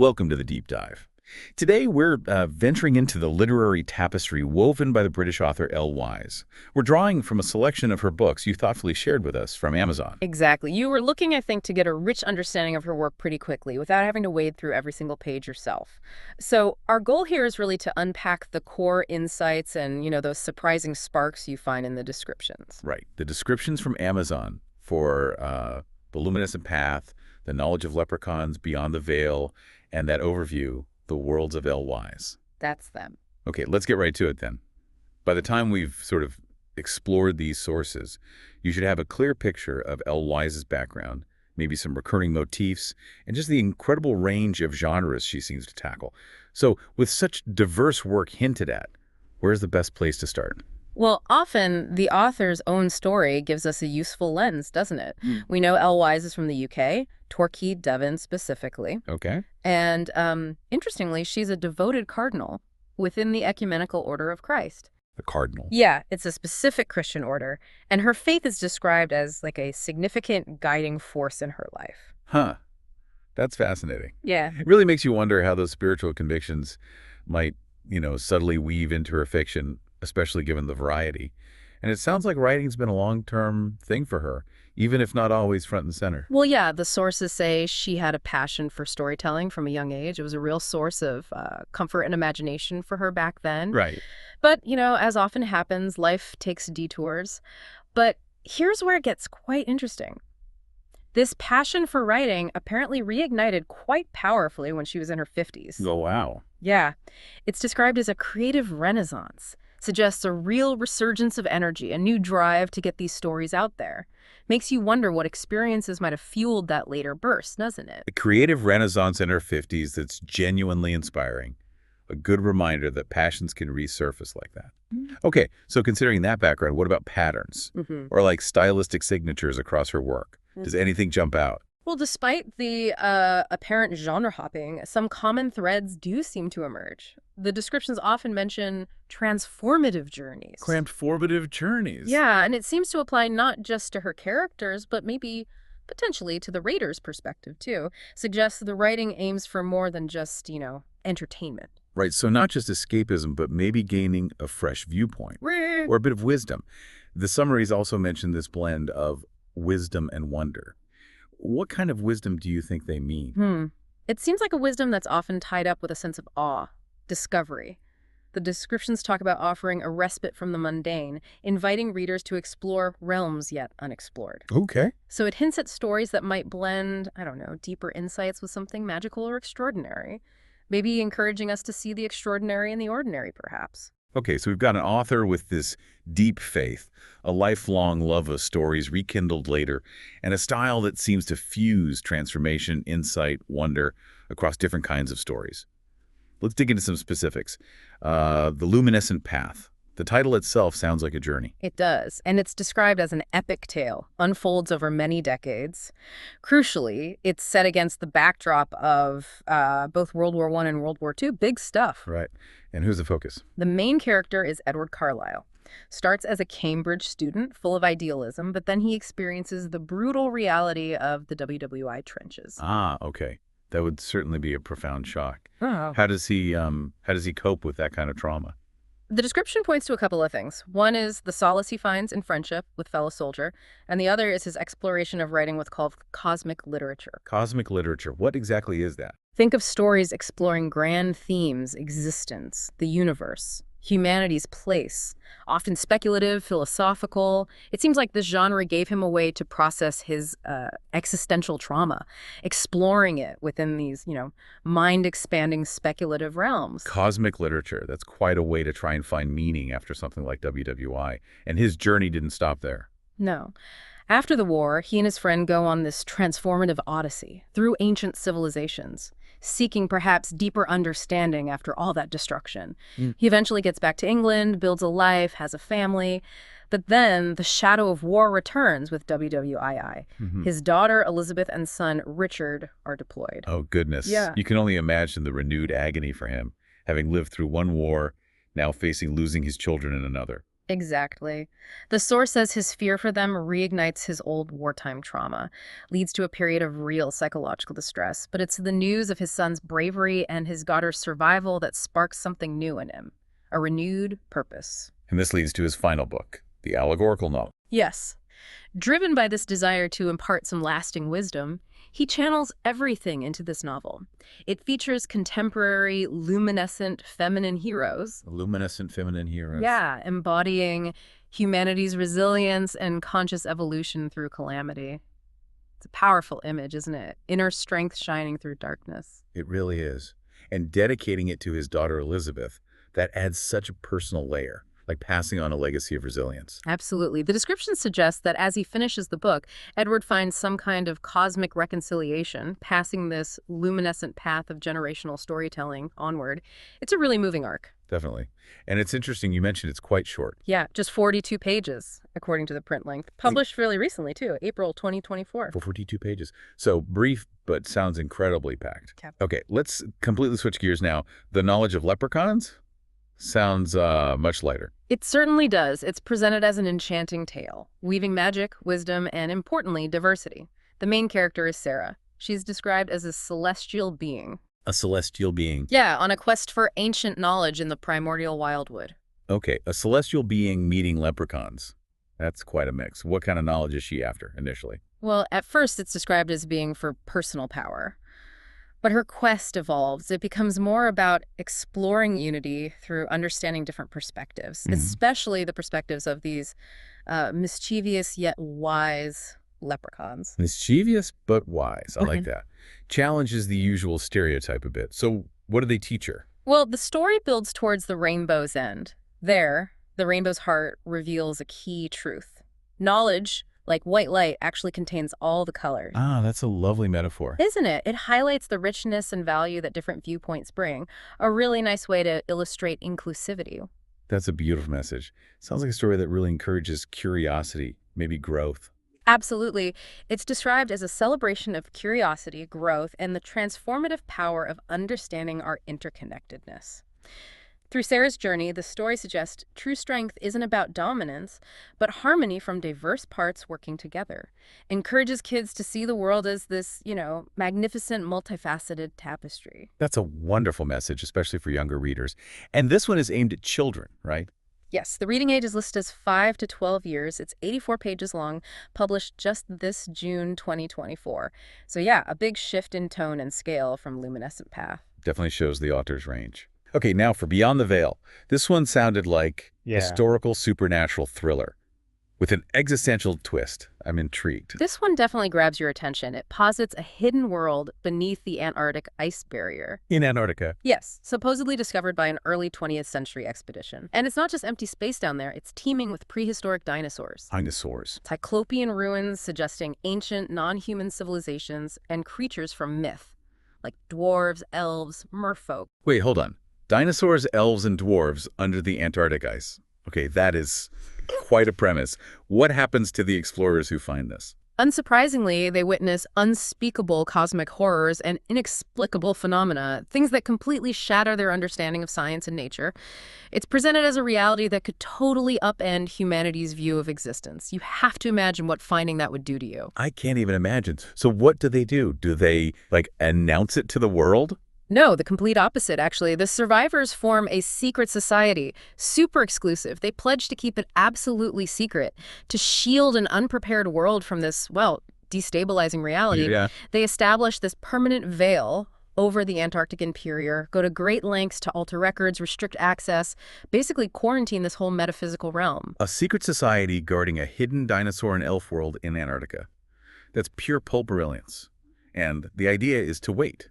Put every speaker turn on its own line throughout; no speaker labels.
Welcome to the Deep Dive. Today we're venturing into the literary tapestry woven by the British author Elle Wyse. We're drawing from a selection of her books you thoughtfully shared with us from Amazon.
Exactly. You were looking, I think, to get a rich understanding of her work pretty quickly without having to wade through every single page yourself. So our goal here is really to unpack the core insights and, those surprising sparks you find in the descriptions.
Right. The descriptions from Amazon for the Luminescent Path, the knowledge of leprechauns beyond the veil, and that overview, the worlds of Elle Wyse.
That's them.
Okay, let's get right to it then. By the time we've sort of explored these sources, you should have a clear picture of Elle Wyse's background, maybe some recurring motifs, and just the incredible range of genres she seems to tackle. So with such diverse work hinted at, where's the best place to start?
Well, often the author's own story gives us a useful lens, doesn't it? We know Elle Wyse is from the UK, Torquay, Devon specifically.
Okay.
And interestingly, she's a devoted cardinal within the Ecumenical Order of Christ.
The cardinal.
Yeah, it's a specific Christian order, and her faith is described as like a significant guiding force in her life.
Huh. That's fascinating.
Yeah.
It really makes you wonder how those spiritual convictions might, subtly weave into her fiction, especially given the variety. And it sounds like writing's been a long-term thing for her, even if not always front and center.
Well, yeah, the sources say she had a passion for storytelling from a young age. It was a real source of comfort and imagination for her back then.
Right.
But, as often happens, life takes detours. But here's where it gets quite interesting. This passion for writing apparently reignited quite powerfully when she was in her 50s.
Oh, wow.
Yeah. It's described as a creative renaissance. Suggests a real resurgence of energy, a new drive to get these stories out there. Makes you wonder what experiences might have fueled that later burst, doesn't it?
A creative renaissance in her 50s that's genuinely inspiring. A good reminder that passions can resurface like that. Okay, so considering that background, what about patterns? Or like stylistic signatures across her work? Does anything jump out?
Well, despite the apparent genre hopping, some common threads do seem to emerge. The descriptions often mention transformative journeys.
Transformative journeys.
Yeah, and it seems to apply not just to her characters, but maybe potentially to the reader's perspective, too. Suggests the writing aims for more than just, entertainment.
Right, so not just escapism, but maybe gaining a fresh viewpoint or a bit of wisdom. The summaries also mention this blend of wisdom and wonder. What kind of wisdom do you think they mean?
It seems like a wisdom that's often tied up with a sense of awe, discovery. The descriptions talk about offering a respite from the mundane, inviting readers to explore realms yet unexplored.
Okay.
So it hints at stories that might blend, deeper insights with something magical or extraordinary. Maybe encouraging us to see the extraordinary in the ordinary, perhaps.
Okay, so we've got an author with this deep faith, a lifelong love of stories rekindled later, and a style that seems to fuse transformation, insight, wonder across different kinds of stories. Let's dig into some specifics. The Luminescent Path. The title itself sounds like a journey.
It does, and it's described as an epic tale, unfolds over many decades. Crucially, it's set against the backdrop of both World War I and World War II. Big stuff.
Right. And who's the focus?
The main character is Edward Carlyle. Starts as a Cambridge student, full of idealism, but then he experiences the brutal reality of the WWI trenches.
Ah, okay. That would certainly be a profound shock.
Oh.
How does he cope with that kind of trauma?
The description points to a couple of things. One is the solace he finds in friendship with fellow soldier, and the other is his exploration of writing what's called cosmic literature.
Cosmic literature. What exactly is that?
Think of stories exploring grand themes, existence, the universe, humanity's place, often speculative, philosophical. It seems like this genre gave him a way to process his existential trauma, exploring it within these, mind-expanding speculative realms.
Cosmic literature. That's quite a way to try and find meaning after something like WWI. And his journey didn't stop there.
No. After the war, he and his friend go on this transformative odyssey through ancient civilizations, seeking perhaps deeper understanding after all that destruction. He eventually gets back to England, builds a life, has a family. But then the shadow of war returns with WWII. His daughter, Elizabeth, and son, Richard, are deployed.
Oh, goodness.
Yeah.
You can only imagine the renewed agony for him, having lived through one war, now facing losing his children in another.
Exactly. The source says his fear for them reignites his old wartime trauma, leads to a period of real psychological distress. But it's the news of his son's bravery and his daughter's survival that sparks something new in him, a renewed purpose.
And this leads to his final book, the allegorical novel.
Yes. Driven by this desire to impart some lasting wisdom, he channels everything into this novel. It features contemporary, luminescent, feminine heroes.
Luminescent feminine heroes.
Yeah, embodying humanity's resilience and conscious evolution through calamity. It's a powerful image, isn't it? Inner strength shining through darkness.
It really is. And dedicating it to his daughter Elizabeth, that adds such a personal layer, like passing on a legacy of resilience.
Absolutely. The description suggests that as he finishes the book, Edward finds some kind of cosmic reconciliation, passing this luminescent path of generational storytelling onward. It's a really moving arc.
Definitely. And it's interesting, you mentioned it's quite short.
Yeah, just 42 pages, according to the print length. Published fairly recently, too, April 2024.
42 pages. So brief, but sounds incredibly packed.
Yep.
Okay, let's completely switch gears now. The knowledge of leprechauns sounds much lighter.
It certainly does. It's presented as an enchanting tale, weaving magic, wisdom, and importantly, diversity. The main character is Sarah. She's described as a celestial being.
A celestial being.
Yeah, on a quest for ancient knowledge in the primordial wildwood.
Okay, a celestial being meeting leprechauns. That's quite a mix. What kind of knowledge is she after, initially?
Well, at first it's described as being for personal power. But her quest evolves. It becomes more about exploring unity through understanding different perspectives, especially the perspectives of these mischievous yet wise leprechauns.
Mischievous but wise. I like
Mhm.
that. Challenges the usual stereotype a bit. So what do they teach her?
Well, the story builds towards the rainbow's end. There, the rainbow's heart reveals a key truth. Knowledge, like white light, actually contains all the colors.
Ah, that's a lovely metaphor.
Isn't it? It highlights the richness and value that different viewpoints bring. A really nice way to illustrate inclusivity.
That's a beautiful message. Sounds like a story that really encourages curiosity, maybe growth.
Absolutely. It's described as a celebration of curiosity, growth, and the transformative power of understanding our interconnectedness. Through Sarah's journey, the story suggests true strength isn't about dominance, but harmony from diverse parts working together. Encourages kids to see the world as this, magnificent, multifaceted tapestry.
That's a wonderful message, especially for younger readers. And this one is aimed at children, right?
Yes, the reading age is listed as 5 to 12 years. It's 84 pages long, published just this June 2024. So yeah, a big shift in tone and scale from Luminescent Path.
Definitely shows the author's range. Okay, now for Beyond the Veil. This one sounded like historical supernatural thriller with an existential twist. I'm intrigued.
This one definitely grabs your attention. It posits a hidden world beneath the Antarctic ice barrier.
In Antarctica.
Yes, supposedly discovered by an early 20th century expedition. And it's not just empty space down there, it's teeming with prehistoric dinosaurs.
Dinosaurs.
Cyclopean ruins suggesting ancient, non-human civilizations and creatures from myth, like dwarves, elves, merfolk.
Wait, hold on. Dinosaurs, elves, and dwarves under the Antarctic ice. Okay, that is quite a premise. What happens to the explorers who find this?
Unsurprisingly, they witness unspeakable cosmic horrors and inexplicable phenomena, things that completely shatter their understanding of science and nature. It's presented as a reality that could totally upend humanity's view of existence. You have to imagine what finding that would do to you.
I can't even imagine. So what do? Do they, announce it to the world?
No, the complete opposite, actually. The survivors form a secret society, super exclusive. They pledge to keep it absolutely secret, to shield an unprepared world from this, destabilizing reality.
Yeah.
They establish this permanent veil over the Antarctic interior, go to great lengths to alter records, restrict access, basically quarantine this whole metaphysical realm.
A secret society guarding a hidden dinosaur and elf world in Antarctica. That's pure pulp brilliance. And the idea is to wait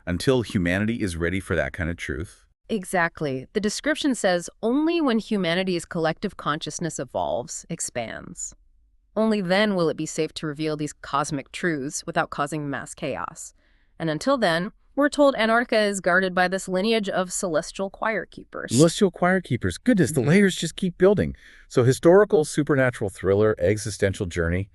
until humanity is ready for that kind of truth.
Exactly. The description says only when humanity's collective consciousness evolves, expands. Only then will it be safe to reveal these cosmic truths without causing mass chaos. And until then, we're told Antarctica is guarded by this lineage of celestial choir keepers.
Celestial choir keepers. Goodness, the layers just keep building. So historical, supernatural thriller, existential journey.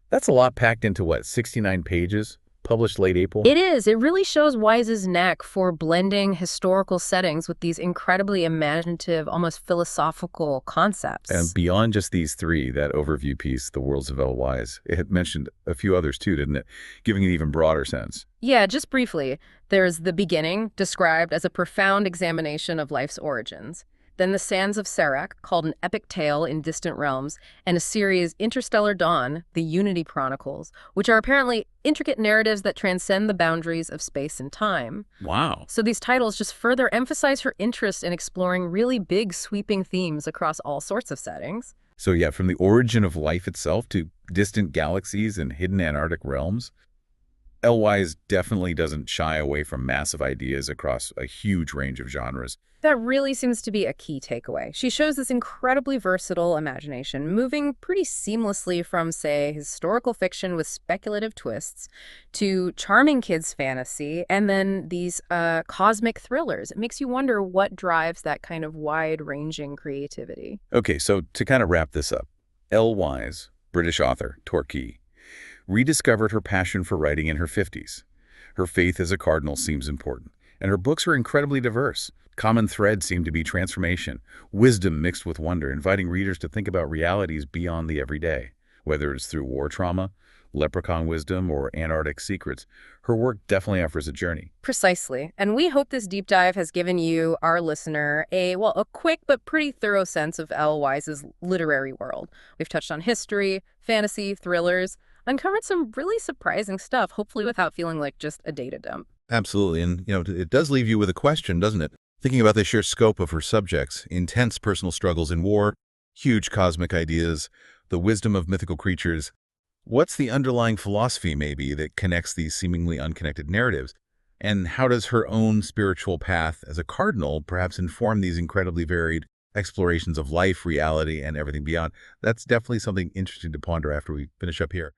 That's a lot packed into, 69 pages? published late April.
It is. It really shows Wise's knack for blending historical settings with these incredibly imaginative, almost philosophical
And
concepts.
beyond just these three, that overview piece, The Worlds of Elle Wyse, it had mentioned a few others too, didn't it? Giving an even broader sense.
Yeah, just briefly, there's the beginning, described as a profound examination of life's origins. Then the Sands of Serac, called an epic tale in distant realms, and a series, Interstellar Dawn, the Unity Chronicles, which are apparently intricate narratives that transcend the boundaries of space and time.
Wow.
So these titles just further emphasize her interest in exploring really big, sweeping themes across all sorts of settings.
So yeah, from the origin of life itself to distant galaxies and hidden Antarctic realms, Elle Wyse definitely doesn't shy away from massive ideas across a huge range of genres.
That really seems to be a key takeaway. She shows this incredibly versatile imagination, moving pretty seamlessly from, say, historical fiction with speculative twists to charming kids' fantasy, and then these cosmic thrillers. It makes you wonder what drives that kind of wide-ranging creativity.
Okay, so to kind of wrap this up, Elle Wyse, British author, Torquay, rediscovered her passion for writing in her 50s. Her faith as a cardinal seems important, and her books are incredibly diverse. Common threads seem to be transformation, wisdom mixed with wonder, inviting readers to think about realities beyond the everyday. Whether it's through war trauma, leprechaun wisdom, or Antarctic secrets, her work definitely offers a journey.
Precisely. And we hope this deep dive has given you, our listener, a quick but pretty thorough sense of Elle Wyse's literary world. We've touched on history, fantasy, thrillers, uncovered some really surprising stuff, hopefully without feeling like just a data dump.
Absolutely. And, it does leave you with a question, doesn't it? Thinking about the sheer scope of her subjects, intense personal struggles in war, huge cosmic ideas, the wisdom of mythical creatures. What's the underlying philosophy, maybe, that connects these seemingly unconnected narratives? And how does her own spiritual path as a cardinal perhaps inform these incredibly varied explorations of life, reality, and everything beyond? That's definitely something interesting to ponder after we finish up here.